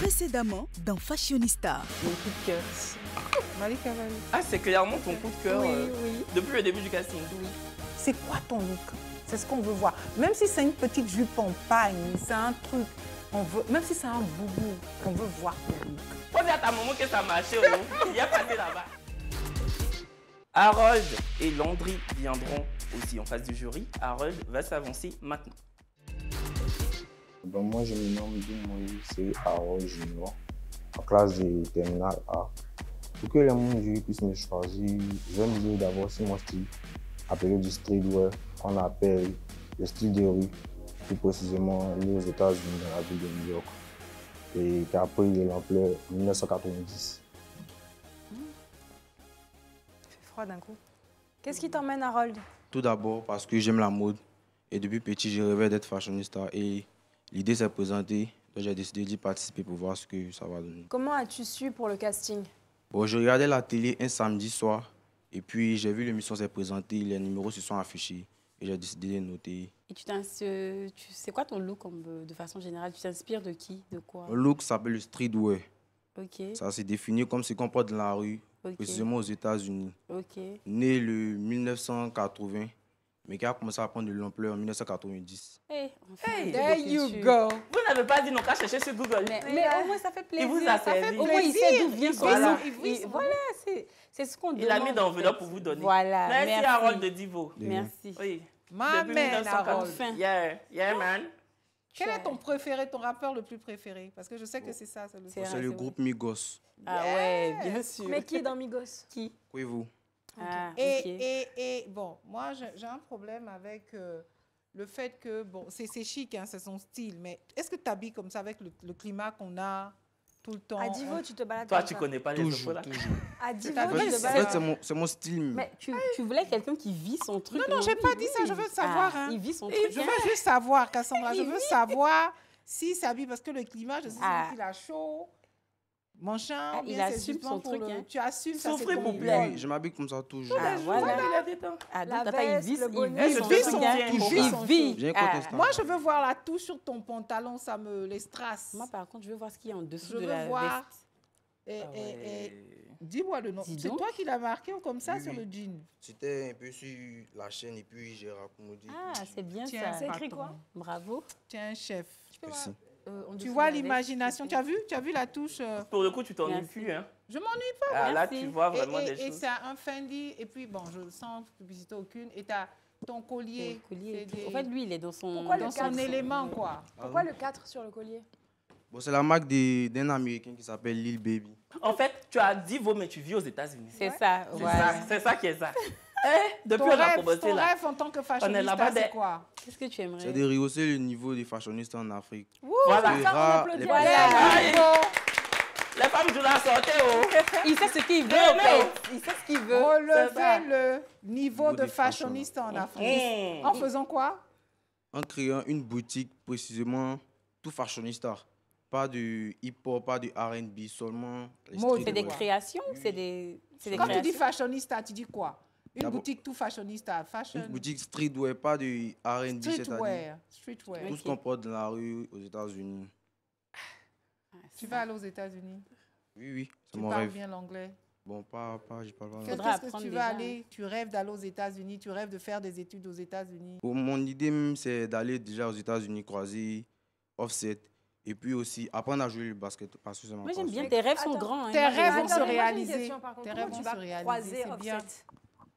Précédemment dans Fashionista. Mon coup de cœur. Malika Vali. Ah, c'est clairement ton coup de cœur Oui. depuis le début du casting. Oui. C'est quoi ton look? C'est ce qu'on veut voir. Même si c'est une petite jupe en pagne, c'est un truc. Même si c'est un boubou, on veut voir ton look. On dit à ta maman que ça marchait. Il y a passé là-bas. Harold et Landry viendront aussi en face du jury. Harold va s'avancer maintenant. Donc moi, je me nomme Moïse, c'est Harold Junior, en classe de terminale A. Pour que les membres du jury puissent me choisir, je vais me dire d'abord sur mon style, appelé du streetwear, qu'on appelle le style de rue, plus précisément né aux États-Unis, dans la ville de New York, et qui a pris de l'ampleur en 1990. Il fait froid d'un coup. Qu'est-ce qui t'emmène, Harold? Tout d'abord parce que j'aime la mode et depuis petit, je rêvais d'être fashionista et l'idée s'est présentée, donc j'ai décidé d'y participer pour voir ce que ça va donner. Comment as-tu su pour le casting? Bon, je regardais la télé un samedi soir et puis j'ai vu l'émission s'est présentée, les numéros se sont affichés et j'ai décidé de noter. Et c'est quoi ton look de façon générale? Tu t'inspires de qui? De quoi? Le look s'appelle le streetwear. Ok. Ça s'est défini comme ce qu'on porte dans la rue, précisément aux États-Unis. Ok. Né le 1980, mais qui a commencé à prendre de l'ampleur en 1990. Hey, There you go. Vous n'avez pas dit non qu'à chercher sur Google. Mais au moins, ça fait plaisir. Il vous a Ça fait servi. Au moins, il sait d'où vient son Voilà. look. Voilà, c'est ce qu'on demande. Il a mis dans en l'enveloppe fait. pour vous donner. Voilà, Merci Harold de Divo. Merci. Oui. Ma Depuis man, 1940. Harold. Yeah, man. Quel est ton préféré, ton rappeur le plus préféré? Parce que je sais que c'est ça. C'est le groupe Migos. Ah ouais, bien sûr. Mais qui est dans Migos? Qui? Vous. Ah, ok. Et bon, moi, j'ai un problème avec le fait que, bon, c'est chic, hein, c'est son style, mais est-ce que tu habilles comme ça avec le climat qu'on a tout le temps? À Divo, tu te balades Toi, comme tu ça. connais pas les infos là. Toujours. À Divo, En tu te En balades. fait, c'est mon style. Mais tu voulais quelqu'un qui vit son truc. Non, j'ai pas dit ça, je veux savoir. Ah, Hein. il vit son Je truc. veux juste savoir, Cassandra, je veux savoir s'il s'habille parce que le climat, je sais qu'il a chaud. Mon chat, il assume son truc. Hein. Tu assumes ça, Souffrez c'est pour ton plaire. rôle. Oui, je m'habille comme ça toujours. Ah, voilà. Il a des temps. Ah, La donc, papa, il veste, vit le son bonnet. truc. Il vit son hein. truc. Il vit. J'ai un Ah, contestant. Moi, je veux voir la touche sur ton pantalon, ça me les strasse. Moi, par contre, je veux voir ce qu'il y a en dessous Je de veux la voir. veste. Et dis-moi le nom. Dis C'est donc. toi qui l'as marqué ou comme ça Oui, sur oui. le jean? C'était un peu sur la chaîne et puis j'ai raccommodé. Ah, c'est bien Tiens, ça. C'est écrit patron. quoi? Bravo. Tiens, chef. Merci. Tu vois l'imagination. Tu as vu la touche? Pour le coup, tu t'ennuies Merci. plus. Hein. Je m'ennuie pas. Ah, là, Merci. tu vois vraiment des Et choses. c'est un Fendi. Et puis, bon, je sens publicité aucune. Et tu as ton collier. Collier. C'est des- En fait, lui, il est dans son... Pourquoi le dans son quatre élément, quoi. Pourquoi le 4 sur le collier? Bon, c'est la marque d'un Américain qui s'appelle Lil Baby. En fait, tu as Divo, mais tu vis aux États-Unis. C'est ça, C'est voilà. ça, c'est ça qui est ça. Depuis Ton on a rêve, commencé ton là. rêve en tant que là-bas fashionista, c'est des- quoi? Qu'est-ce que tu aimerais? C'est de rehausser le niveau des fashionistes en Afrique. Voilà. Les Ça, on rats, applaudit. les Voilà. Aïe. Les femmes du la sortez, oh. Il sait ce qu'il veut, Mais en fait. Il sait ce qu'il veut. ça. Relever le niveau Niveau de des fashionista en Afrique. Mmh. En faisant quoi? En créant une boutique précisément tout fashionista. Pas de hip-hop, pas de R&B, seulement les Mode. C'est des streetwear. créations? C'est des Quand tu dis créations? fashionista, tu dis quoi? Une D'abord- boutique tout fashionista, fashion, Une boutique streetwear, pas de R&B, c'est-à-dire streetwear. tout ce qu'on porte dans la rue aux États-Unis. Tu vas aller aux États-Unis. Oui, oui, c'est Tu mon parles rêve. bien l'anglais. Bon, pas, je parle pas. Qu'est-ce Faudra que apprendre tu veux déjà, aller? Tu rêves d'aller aux États-Unis, tu rêves de faire des études aux États-Unis. Bon, mon idée même, c'est d'aller déjà aux États-Unis, croiser Offset, et puis aussi apprendre à jouer le basket. Parce que c'est ma Moi, j'aime passion. bien. Tes rêves sont Attends. grands. hein. Tes Moi, rêves j'aime vont bien. se Attends, mais moi, j'ai une réaliser. question, par contre. Tes Comment rêves tu vont vas se réaliser, croiser c'est bien. Offset?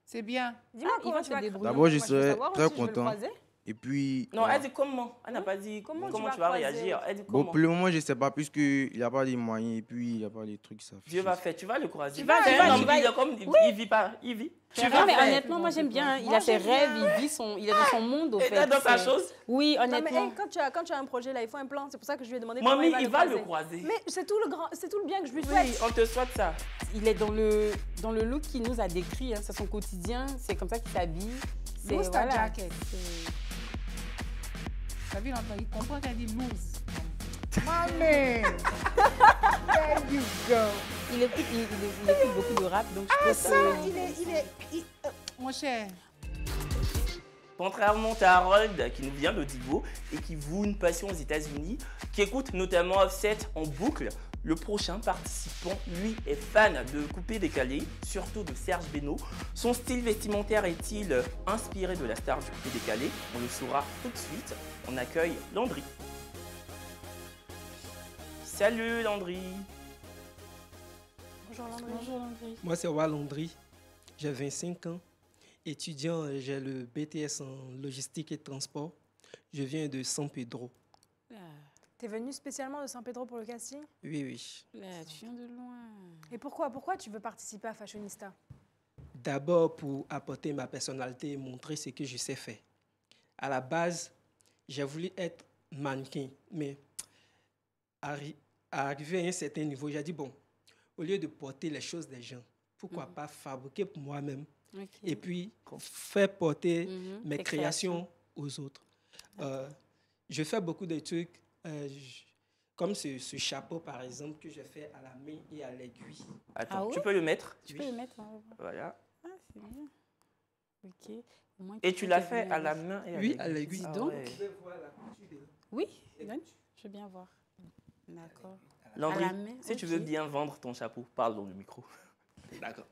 C'est bien. Dis-moi Ah, il comment va tu se vas débrouiller. D'abord, je Moi, veux serais savoir très aussi, je veux le content. croiser. Et puis, Non, voilà. elle dit comment? Elle n'a pas dit Comment comment tu tu vas vas croiser? réagir. Elle dit Bon, comment? pour le moment, je ne sais pas, puisqu'il n'y a pas les moyens, et puis il n'y a pas les trucs qui s'affichent. Dieu va faire. Tu vas le croiser. Tu vas- C'est tu vas- un tu homme, vas- il est comme il vit pas. Il vit. Tu Non, vas mais faire. honnêtement, moi, j'aime bien. Il Moi, a ses j'aime rêves, bien. il est dans son monde, au Et fait. t'es dans sa C'est- chose. Oui, Non, mais honnêtement. hey, quand tu as un projet, là, il faut un plan. C'est pour ça que je lui ai demandé Mamie, comment il va le croiser. Mais c'est tout le bien que je lui Oui, souhaite. on te souhaite ça. Il est dans le look qu'il nous a décrit. Hein. C'est son quotidien. C'est comme ça qu'il s'habille. C'est Lose ta voilà. jacket. T'as vu, il comprend qu'elle dit lose. Mamie! There you go. Il écoute beaucoup de rap, donc je Ah, trouve ça, que... mon cher. Contrairement à Harold, qui nous vient de Divo et qui voue une passion aux États-Unis, qui écoute notamment Offset en boucle, le prochain participant, lui, est fan de coupé décalé, surtout de Serge Beno. Son style vestimentaire est-il inspiré de la star du coupé décalé? On le saura tout de suite. On accueille Landry. Salut Landry. Bonjour Landry. Bonjour Landry. Moi, c'est Walandry. J'ai 25 ans. Étudiant, j'ai le BTS en logistique et transport. Je viens de San Pedro. Là, T'es venu spécialement de San Pedro pour le casting? Oui, oui. là, tu viens de loin. Et pourquoi tu veux participer à Fashionista? D'abord, pour apporter ma personnalité et montrer ce que je sais faire. À la base, j'ai voulu être mannequin, mais arrivé à un certain niveau, j'ai dit, bon, au lieu de porter les choses des gens, pourquoi pas fabriquer pour moi-même Ok. et puis faire porter mes Tes créations aux autres. Je fais beaucoup de trucs, comme ce chapeau, par exemple, que je fais à la main et à l'aiguille. Attends, Ah ouais? tu peux le mettre? Tu peux le mettre en... Voilà. Ah, c'est bien. Ok. Au moins, Et tu l'as fait à la main et à Oui, à l'aiguille. Dis Ah donc. ouais. Oui, donne. Je veux bien voir. D'accord. Landry, À la main, si tu ok. veux bien vendre ton chapeau, parle dans le micro. D'accord.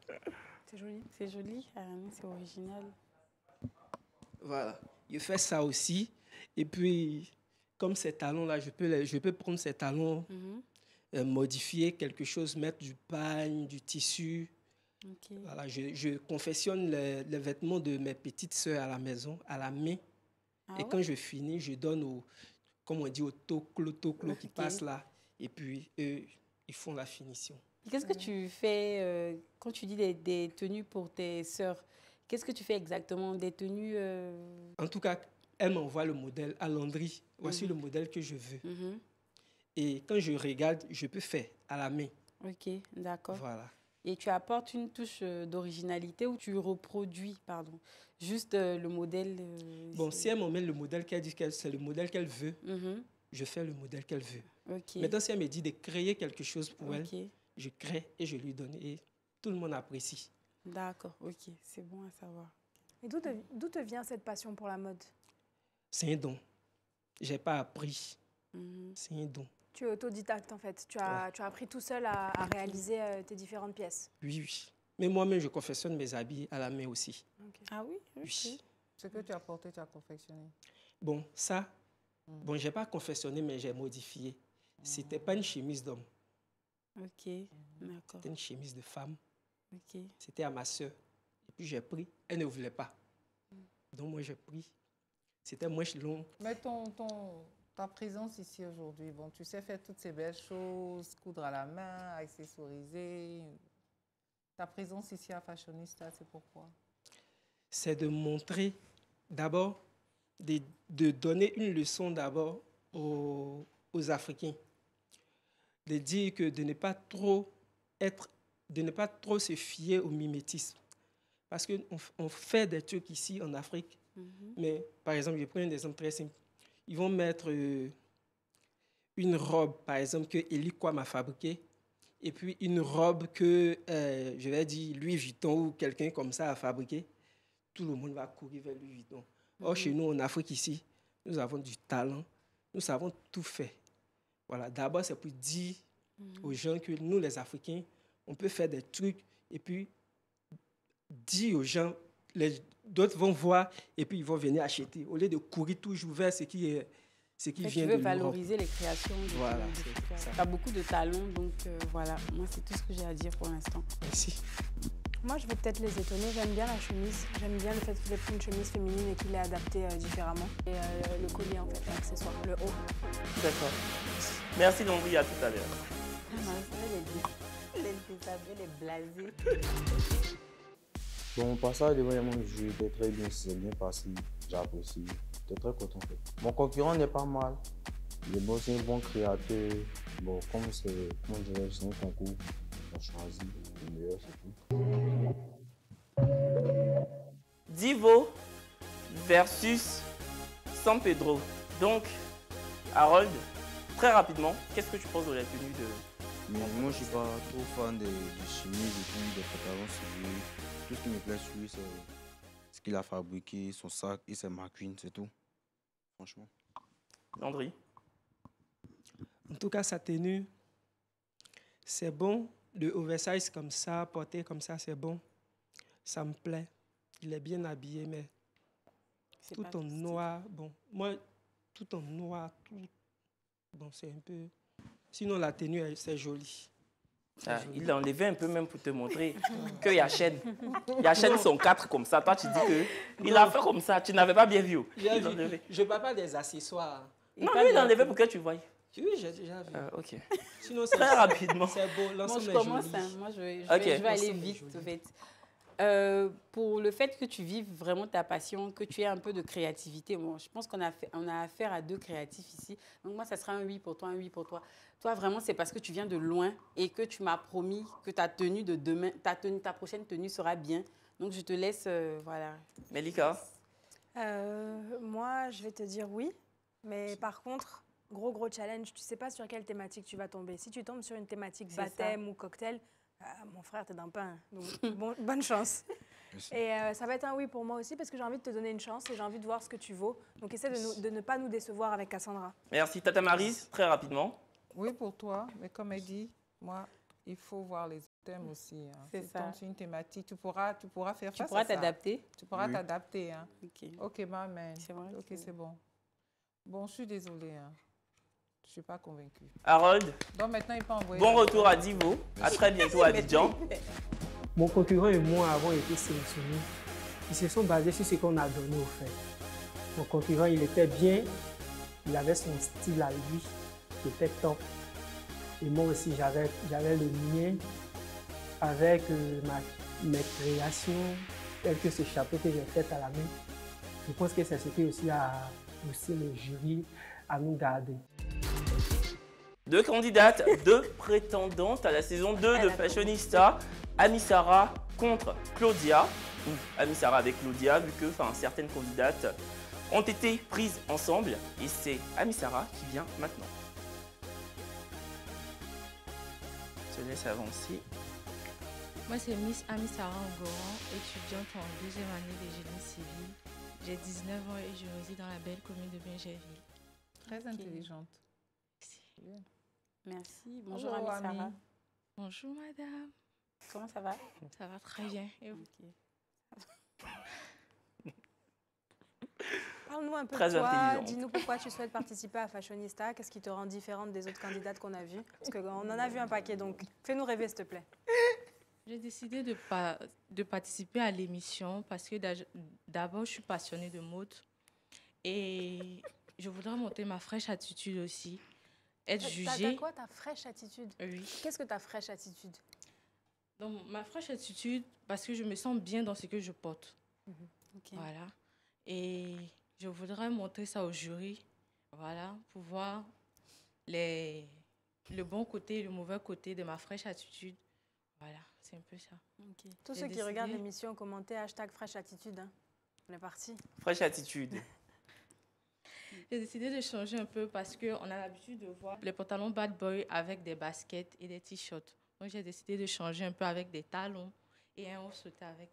C'est joli. C'est joli. À la main, c'est original. Voilà. Je fais ça aussi. Et puis, comme ces talons-là, je peux prendre ces talons, modifier quelque chose, mettre du pagne, du tissu. Ok. Voilà, je confectionne les vêtements de mes petites sœurs à la maison, à la main. Ah Et ouais? quand je finis, je donne au, comme on dit, au toclo qui Ok. passe là. Et puis, eux, ils font la finition. Qu'est-ce que tu fais quand tu dis des tenues pour tes sœurs? Qu'est-ce que tu fais exactement? Des tenues... En tout cas, elle m'envoie le modèle à Landry. Voici le modèle que je veux. Et quand je regarde, je peux faire à la main. Ok, d'accord. Voilà. Et tu apportes une touche d'originalité ou tu reproduis, pardon, juste le modèle Bon, si elle m'emmène le modèle qu'elle dit que c'est le modèle qu'elle veut, Mhm. je fais le modèle qu'elle veut. Ok. Maintenant, si elle me dit de créer quelque chose pour elle, Ok. je crée et je lui donne. Et tout le monde apprécie. D'accord, ok, c'est bon à savoir. Et d'où te vient cette passion pour la mode? C'est un don. Je n'ai pas appris. Mhm. C'est un don. Tu es autodidacte en fait. Tu as appris tout seul à réaliser tes différentes pièces. Oui, oui. Mais moi-même, je confectionne mes habits à la main aussi. Ah oui? Ok. Oui. Ce que tu as porté, tu as confectionné. Bon, ça, bon, je n'ai pas confectionné, mais j'ai modifié. C'était pas une chemise d'homme, Ok, d'accord. c'était une chemise de femme. Ok. C'était à ma sœur. Et puis j'ai pris. Elle ne voulait pas. Donc moi, j'ai pris. C'était moins long. Mais ta présence ici aujourd'hui, bon, tu sais faire toutes ces belles choses, coudre à la main, accessoriser. Ta présence ici à Fashionista, c'est pourquoi? C'est de montrer d'abord, de donner une leçon d'abord aux Africains. De dire que de ne pas trop se fier au mimétisme. Parce qu'on fait des trucs ici en Afrique, mais par exemple, je prends un exemple très simple. Ils vont mettre une robe, par exemple, que Eli Kwam a fabriquée, et puis une robe que, je vais dire, Louis Vuitton ou quelqu'un comme ça a fabriqué. Tout le monde va courir vers Louis Vuitton. Or, chez nous, en Afrique, ici, nous avons du talent, nous savons tout faire. Voilà, d'abord, c'est pour dire aux gens que nous, les Africains, on peut faire des trucs, et puis dire aux gens, d'autres vont voir, et puis ils vont venir acheter, au lieu de courir toujours vers ce qui Fait que vient tu de veux l'Europe. valoriser les créations. Voilà, c'est ça. Tu as beaucoup de talent, donc voilà, moi c'est tout ce que j'ai à dire pour l'instant. Merci. Moi, je vais peut-être les étonner. J'aime bien la chemise. J'aime bien le fait qu'il ait pris une chemise féminine et qu'il l'ait adaptée différemment. Et le collier, en fait, l'accessoire, le haut. D'accord. Merci Landry, à tout à l'heure. Les déshabillés, les blasés. Bon, mon passage devant les mondes, je était très bien, c'est bien passé, j'apprécie. J'étais très content. Mon concurrent n'est pas mal. Il est bon, c'est un bon créateur. Bon, comme c'est, comment dirais-je, c'est un concours, on a choisi le meilleur, c'est tout. Divo versus San Pedro. Donc, Harold, très rapidement, qu'est-ce que tu penses de la tenue de... Mais moi, je ne suis pas trop fan des chemises et puis des pantalons serrés. Tout ce qui me plaît sur lui, c'est ce qu'il a fabriqué, son sac et ses McQueen, c'est tout. Franchement. Landry. En tout cas, sa tenue, c'est bon. Le oversize comme ça, porté comme ça, c'est bon. Ça me plaît. Il est bien habillé, mais C'est tout pas en stylé. noir. Bon, moi, tout en noir, tout. Bon, c'est un peu. Sinon, la tenue, c'est joli. C'est Ah, joli. il l'a enlevé un peu même pour te montrer que Yachène sont 4 comme ça. Toi, tu dis que il a fait comme ça. Tu n'avais pas bien vu. J'ai Il vu. l'a enlevé. Je ne parle pas des accessoires. Non, lui, il l'a enlevé pour que tu voies. Oui, j'ai déjà vu. Ok. Sinon, c'est Très rapidement. c'est beau. Moi, L'ensemble je est commence. joli. Hein. Moi, je vais Ok. aller L'ensemble est vite, joli. en fait. Pour le fait que tu vives vraiment ta passion, que tu aies un peu de créativité, bon, je pense qu'on a affaire à deux créatifs ici. Donc moi, ça sera un oui pour toi, un oui pour toi. Toi, vraiment, c'est parce que tu viens de loin et que tu m'as promis que ta tenue de demain, ta prochaine tenue sera bien. Donc je te laisse, voilà. Melika. Moi, je vais te dire oui. Mais par contre, gros challenge, tu sais pas sur quelle thématique tu vas tomber. Si tu tombes sur une thématique C'est baptême ou cocktail, mon frère, t'es dans le pain. Donc, bonne chance. Merci. Et ça va être un oui pour moi aussi parce que j'ai envie de te donner une chance et j'ai envie de voir ce que tu vaux. Donc, essaie de ne pas nous décevoir avec Cassandra. Merci. Tata Maryse, très rapidement. Oui, pour toi, mais comme elle dit, moi, il faut voir les thèmes aussi. Hein. C'est Si ça. tu tombes sur une thématique, tu pourras faire Tu face pourras à ça. t'adapter. Tu pourras Oui. t'adapter. Hein. Ok. Ok, maman. C'est vrai Ok, que- c'est bon. Bon, je suis désolée. Hein. Je ne suis pas convaincue. Harold, Donc maintenant, il peut envoyer... bon retour à Divo. À très bientôt à Abidjan. Mon concurrent et moi avons été sélectionnés. Ils se sont basés sur ce qu'on a donné au fait. Mon concurrent, il était bien. Il avait son style à lui qui était top. Et moi aussi, j'avais le mien avec mes créations, telles que ce chapeau que j'ai fait à la main. Je pense que c'est ce qui aussi a poussé le jury à nous garder. Deux candidates, deux prétendantes à la saison 2 de Fashionista. Amisara contre Claudia. Ou Amisara avec Claudia, vu que certaines candidates ont été prises ensemble. Et c'est Amisara qui vient maintenant. Je te laisse avancer. Moi, c'est Miss Amisara Ngoran, étudiante en 2e année de génie civil. J'ai 19 ans et je réside dans la belle commune de Bingerville. Très intelligente. Merci. Bonjour, Hello, Ami Sarah. Ami. Bonjour, madame. Comment ça va? Ça va très bien. Et vous? Ok. Parle-nous un peu Très de toi. intelligente. Dis-nous pourquoi tu souhaites participer à Fashionista. Qu'est-ce qui te rend différente des autres candidates qu'on a vues? Parce qu'on en a vu un paquet, donc fais-nous rêver, s'il te plaît. J'ai décidé de participer à l'émission parce que d'abord, je suis passionnée de mode et je voudrais monter ma fraîche attitude aussi. Être T'as jugée. quoi, ta fraîche attitude? Oui. Qu'est-ce que ta fraîche attitude? Donc, ma fraîche attitude, parce que je me sens bien dans ce que je porte. Ok. Voilà. Et je voudrais montrer ça au jury, voilà, pour voir le bon côté et le mauvais côté de ma fraîche attitude. Voilà, c'est un peu ça. Ok. Tous J'ai ceux qui décidé. regardent l'émission, commentez #fraîche attitude. Hein. On est parti. Fraîche attitude. J'ai décidé de changer un peu parce qu'on a l'habitude de voir les pantalons bad boy avec des baskets et des t-shirts. Donc, j'ai décidé de changer un peu avec des talons et un haut sauté avec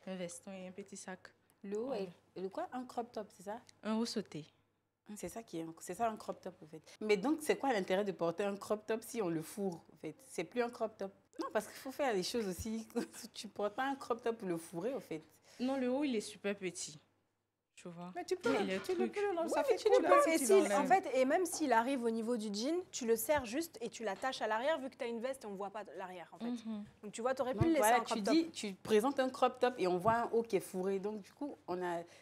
un veston et un petit sac. Le haut, Ouais. le quoi? Un crop top, c'est ça? Un haut sauté. C'est ça un crop top, en fait. Mais donc, c'est quoi l'intérêt de porter un crop top si on le fourre, en fait? C'est plus un crop top. Non, parce qu'il faut faire les choses aussi. Tu portes pas un crop top pour le fourrer, en fait. Non, le haut, il est super petit. Tu vois. Mais tu peux, Mais les tu le trucs- peux, non, Oui, ça mais fait tu cool, le hein, peux. Et si tu s'il- l'enlèves. en fait, et même s'il arrive au niveau du jean, tu le serres juste et tu l'attaches à l'arrière vu que tu as une veste et on ne voit pas l'arrière en fait. Mhm. Donc tu vois, tu aurais pu Donc, le laisser voilà, en crop tu top. dis, tu présentes un crop top et on voit un haut qui est fourré. Donc, du coup,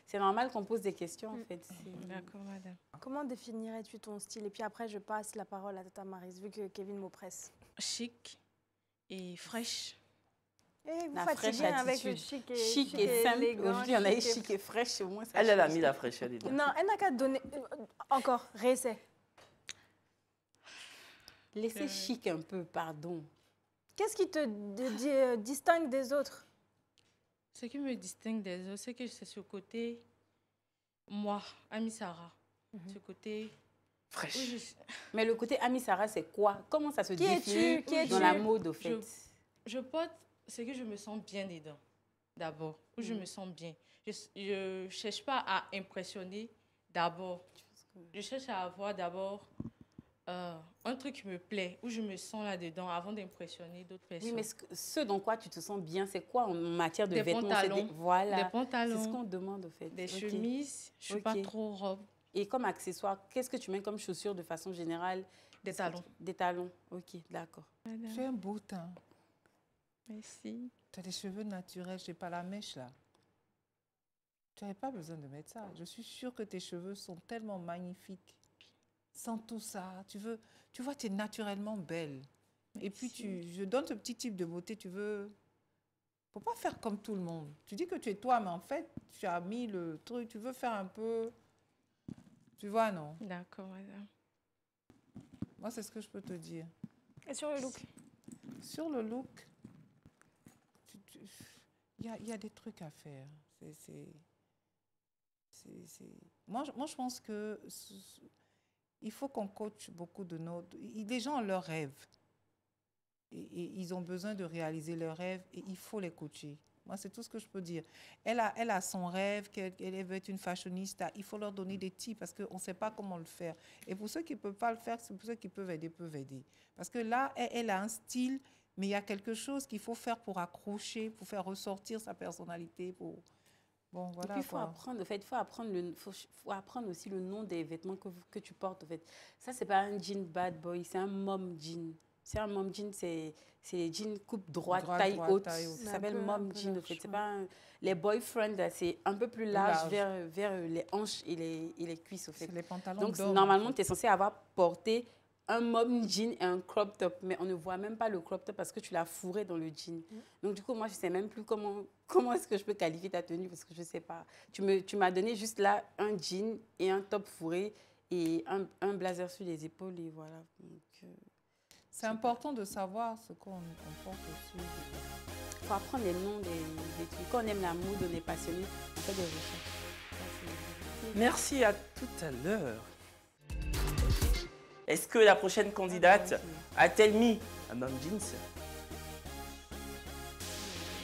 c'est normal qu'on pose des questions, en fait. D'accord, madame. Comment définirais-tu ton style? Et puis après, je passe la parole à Tata Maryse vu que Kevin m'oppresse. Chic et fraîche. Eh, vous La faites fraîche bien avec le attitude. chic et, Et simple. élégant, Aujourd'hui, on a eu chic et- chic et fraîche, au moins ça Elle a change. mis la fraîcheur dedans. Non, elle n'a qu'à te donner... encore, réessaie. Laissez chic un peu, pardon. Qu'est-ce qui te distingue des autres? Ce qui me distingue des autres, c'est que c'est ce côté, moi, Ami Sarah. Ce côté. Fraîche. où Mais le côté Ami Sarah, c'est quoi? Comment ça se Qui es-tu? définit Qui es-tu? dans la mode, au fait? je porte ce que je me sens bien dedans. d'abord, où je me sens bien. Je ne cherche pas à impressionner d'abord. Je cherche à avoir d'abord un truc qui me plaît, où je me sens là-dedans avant d'impressionner d'autres personnes. Oui, mais ce dans quoi tu te sens bien, c'est quoi en matière de Des vêtements? pantalons. Voilà. Des pantalons. C'est ce qu'on demande, en fait. Des Ok. chemises. Je ne suis pas trop robe. Et comme accessoire, qu'est-ce que tu mets comme chaussures de façon générale? Des talons. Des talons, ok, d'accord. Tu as un beau teint. Merci. Tu as des cheveux naturels, je n'ai pas la mèche là. Tu n'avais pas besoin de mettre ça. Je suis sûre que tes cheveux sont tellement magnifiques. Sans tout ça, tu vois, tu es naturellement belle. Et puis, je donne ce petit type de beauté, tu veux... Faut pas faire comme tout le monde. Tu dis que tu es toi, mais en fait, tu as mis le truc, tu veux faire un peu... Tu vois, non? D'accord, madame. Moi, c'est ce que je peux te dire. Et sur le look? Sur le look, il y a des trucs à faire. Moi, je pense que il faut qu'on coach beaucoup de nos... Les gens ont leurs rêves. Et ils ont besoin de réaliser leurs rêves et il faut les coacher. Moi, c'est tout ce que je peux dire. Elle a son rêve, qu'elle veut être une fashionista. Il faut leur donner des tips parce qu'on ne sait pas comment le faire. Et pour ceux qui ne peuvent pas le faire, c'est pour ceux qui peuvent aider. Parce que là, elle a un style, mais il y a quelque chose qu'il faut faire pour accrocher, pour faire ressortir sa personnalité. Bon, voilà. Et puis, il faut apprendre, en fait, faut apprendre aussi le nom des vêtements que tu portes. En fait. Ça, ce n'est pas un jean bad boy, c'est un mom jean. C'est un mom jean, c'est les jeans coupe droite, taille haute. Ça s'appelle mom jean, en fait. C'est pas les boyfriends, c'est un peu plus large. Vers les hanches et les cuisses, en fait. Les pantalons. Donc, normalement, tu es censé avoir porté un mom jean et un crop top, mais on ne voit même pas le crop top parce que tu l'as fourré dans le jean. Donc, du coup, moi, je ne sais même plus comment est-ce que je peux qualifier ta tenue parce que je ne sais pas. Tu m'as donné juste là un jean et un top fourré et un blazer sur les épaules et voilà. Donc, c'est important de savoir ce qu'on porte aussi. Il faut apprendre les noms des trucs. Quand on aime la mode, on est passionné, on fait des recherches. Merci, à tout à l'heure. Est-ce que la prochaine candidate a-t-elle mis un mom jeans?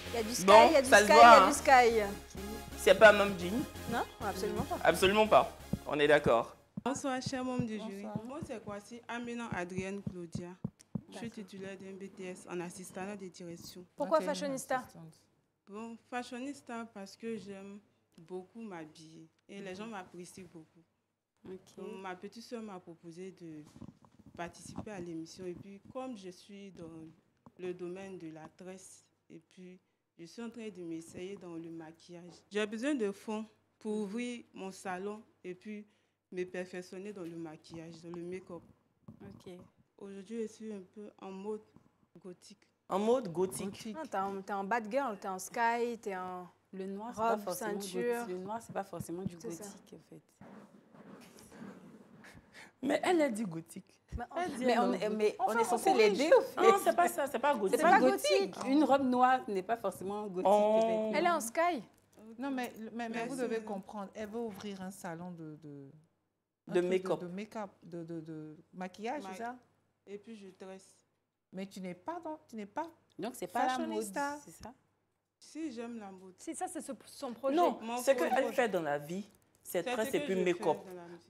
Il y a du sky, Bon, il y a du ça se sky, voit, il y a hein. du sky. C'est pas un mom jean? Non, absolument pas. Absolument pas. On est d'accord. Bonsoir, chers membres du jury. Moi, c'est Kwasi Amina Adrienne Claudia. Je suis titulaire d'un BTS en assistante de direction. Pourquoi fashionista? Bon, fashionista parce que j'aime beaucoup m'habiller et les gens m'apprécient beaucoup. Donc, ma petite soeur m'a proposé de participer à l'émission et puis comme je suis dans le domaine de la tresse et puis je suis en train de m'essayer dans le maquillage, j'ai besoin de fonds pour ouvrir mon salon et puis me perfectionner dans le maquillage, dans le make-up. Ok. Aujourd'hui, je suis un peu en mode gothique. En mode gothique. Non, t'es en bad girl, t'es en sky, t'es en le noir, robe, pas forcément ceinture. Le noir, c'est pas forcément du gothique, en fait. Mais elle a dit gothique. Mais on est censé l'aider, au fait. Non, c'est pas ça, c'est pas gothique. C'est pas gothique. Une robe noire n'est pas forcément gothique. En fait. Elle est en sky. Non, mais vous devez comprendre, elle veut ouvrir un salon de make-up. De make-up, de maquillage, c'est ça? Et puis je tresse. Mais tu n'es pas Donc c'est pas la mode, c'est ça? Si, j'aime la mode. Si, ça c'est son projet. Non, ce qu'elle fait dans la vie, c'est tresse et puis make-up.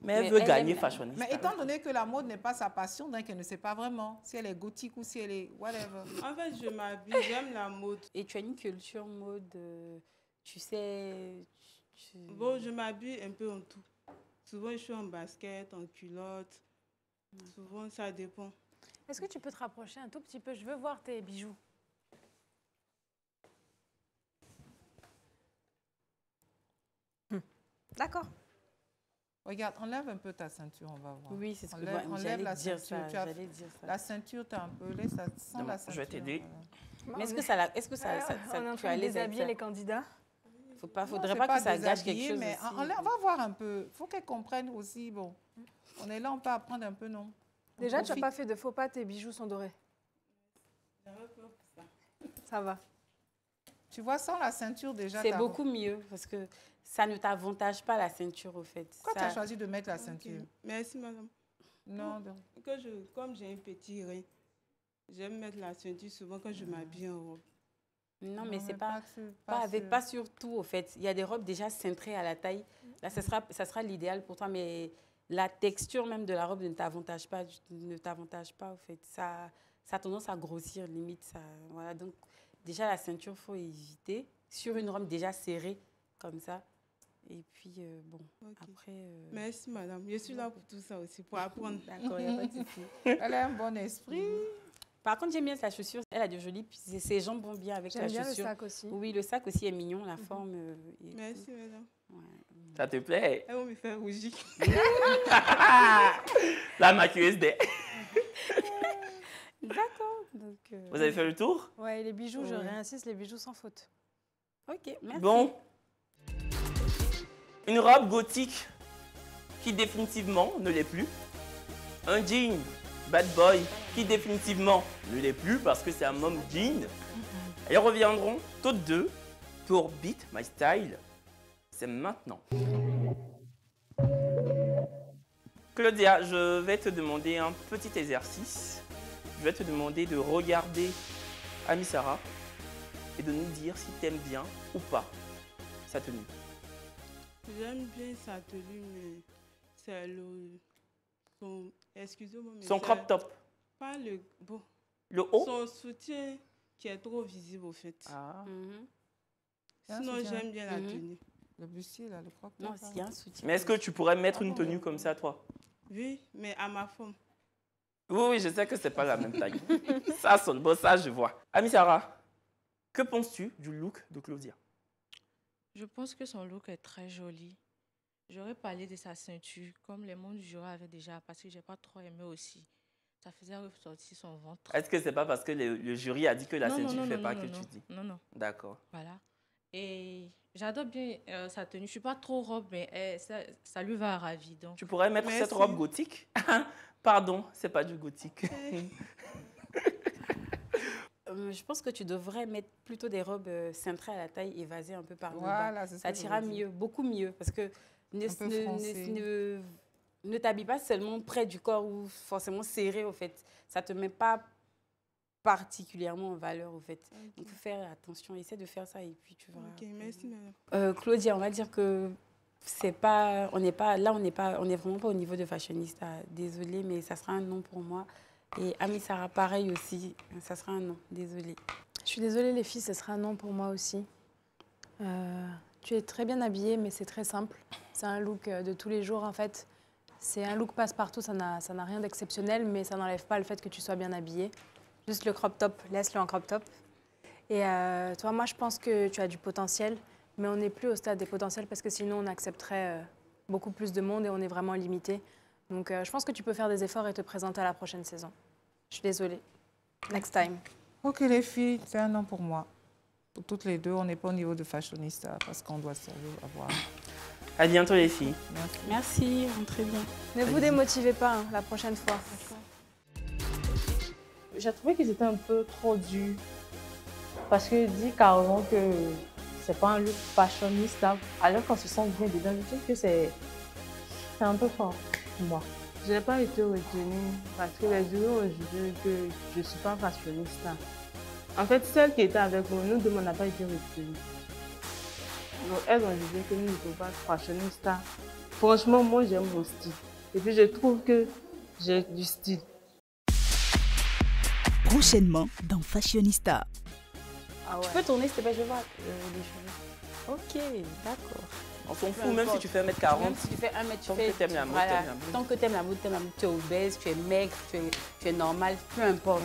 Mais elle veut gagner fashionista. Mais étant donné que la mode n'est pas sa passion, donc elle ne sait pas vraiment si elle est gothique ou si elle est whatever. En fait, je m'habille, j'aime la mode. Et tu as une culture mode, tu sais... Bon, je m'habille un peu en tout. Souvent, je suis en basket, en culotte. Souvent, ça dépend. Est-ce que tu peux te rapprocher un tout petit peu? Je veux voir tes bijoux. D'accord. Regarde, enlève un peu ta ceinture, on va voir. Oui, c'est ce que enlève la dire ceinture. ça, j'allais dire ça. La ceinture, tu as un peu laissé, ça sent la ceinture. Je vais t'aider. Mais est-ce que ça on est en train de déshabiller les candidats? Faudrait pas que ça gâche quelque chose mais aussi. on va voir un peu. Il faut qu'elle comprenne aussi. Bon, on est là, on peut apprendre un peu, non? Déjà, tu n'as pas fait de faux pas, tes bijoux sont dorés. Ça va. Tu vois, sans la ceinture déjà... C'est beaucoup mieux parce que ça ne t'avantage pas la ceinture, au fait. Pourquoi tu as choisi de mettre la ceinture? Merci, madame. Non, comme j'ai un petit rein, j'aime mettre la ceinture souvent quand je m'habille en robe. Non, mais c'est pas sur tout, au fait. Il y a des robes déjà cintrées à la taille. Là, ça sera l'idéal pour toi, mais la texture même de la robe ne t'avantage pas, au fait. Ça a tendance à grossir, limite. Ça, voilà. Donc, déjà, la ceinture, il faut éviter. Sur une robe déjà serrée, comme ça. Et puis, bon, après... Merci, madame. Je suis là pour tout ça aussi, pour apprendre. D'accord, il n'y a pas de souci. Elle a un bon esprit. Par contre, j'aime bien sa chaussure. Elle a de jolies... Ses jambes vont bien avec la chaussure. J'aime bien le sac aussi. Oui, le sac aussi est mignon, la forme. Merci, madame. Ouais. Ça te plaît? Elle va me faire rougir. La maquilleuse des... D'accord. Vous avez fait le tour? Ouais, les bijoux, je réinsiste, les bijoux sans faute. Ok, merci. Bon. Une robe gothique qui définitivement ne l'est plus. Un jean bad boy qui définitivement ne l'est plus parce que c'est un mom jean. Elles reviendront toutes deux pour Beat My Style. C'est maintenant. Claudia, je vais te demander un petit exercice. Je vais te demander de regarder Ami Sarah et de nous dire si tu aimes bien ou pas sa tenue. J'aime bien sa tenue, mais c'est excusez-moi, mais son crop top. Pas le... Bon. Le haut? Son soutien qui est trop visible, au fait. Ah. Sinon, j'aime bien la tenue. Le bustier, là, le crop top. Non, s'il y a un soutien. Mais est-ce que tu pourrais mettre une tenue comme ça, toi? Oui, mais à ma forme. Oui, je sais que c'est pas la même taille. Ça sonne bon, ça je vois. Ami Sarah, que penses-tu du look de Claudia? Je pense que son look est très joli. J'aurais parlé de sa ceinture, comme les membres du jury avaient déjà, parce que je n'ai pas trop aimé aussi. Ça faisait ressortir son ventre. Est-ce que c'est pas parce que le jury a dit que la ceinture ne fait pas que tu dis? Non. D'accord. Voilà. Et j'adore bien sa tenue. Je ne suis pas trop robe, mais ça lui va à ravie. Donc. Tu pourrais mettre cette robe gothique? Pardon, c'est pas du gothique. Je pense que tu devrais mettre plutôt des robes cintrées à la taille, évasées un peu par le bas. Ça t'ira mieux, beaucoup mieux. Parce que ne t'habille pas seulement près du corps ou forcément serré, au fait. Ça ne te met pas particulièrement en valeur, au fait. Donc, il faut faire attention. Essaie de faire ça et puis tu verras. Ok, merci, madame. Claudia, on va dire que c'est pas... on n'est vraiment pas au niveau de fashionista. Désolée, mais ça sera un non pour moi. Et Ami Sarah, pareil aussi, ça sera un non, désolée. Je suis désolée les filles, ce sera un non pour moi aussi. Tu es très bien habillée, mais c'est très simple. C'est un look de tous les jours en fait. C'est un look passe-partout, ça n'a rien d'exceptionnel, mais ça n'enlève pas le fait que tu sois bien habillée. Juste le crop top, laisse-le en crop top. Et toi, moi je pense que tu as du potentiel, mais on n'est plus au stade des potentiels parce que sinon on accepterait beaucoup plus de monde et on est vraiment limité. Donc, je pense que tu peux faire des efforts et te présenter à la prochaine saison. Je suis désolée. Next time. Ok, les filles, c'est un non pour moi. Pour toutes les deux, on n'est pas au niveau de fashionista parce qu'on doit avoir. À bientôt, les filles. Merci, rentrez bien. Ne vous démotivez pas la prochaine fois. J'ai trouvé qu'ils étaient un peu trop durs. Parce que dit carrément que c'est pas un look fashionista, alors qu'on se sent bien dedans. Je trouve que c'est un peu fort. Moi. Je n'ai pas été retenue parce que les jurys ont jugé que je ne suis pas fashionista. En fait, celle qui était avec nous deux, on n'a pas été retenues. Donc, elles ont jugé que nous ne sommes pas fashionista. Franchement, moi, j'aime mon style. Et puis, je trouve que j'ai du style. Prochainement dans Fashionista. Ah ouais. Tu peux tourner, s'il te plaît, je vois les cheveux. Ok, d'accord. On s'en fout, même si tu fais 1m40. Même si tu fais 1m, tant que tu aimes la mode, Tant que tu aimes la mode, tu es obèse, tu es maigre, tu es normal, peu importe.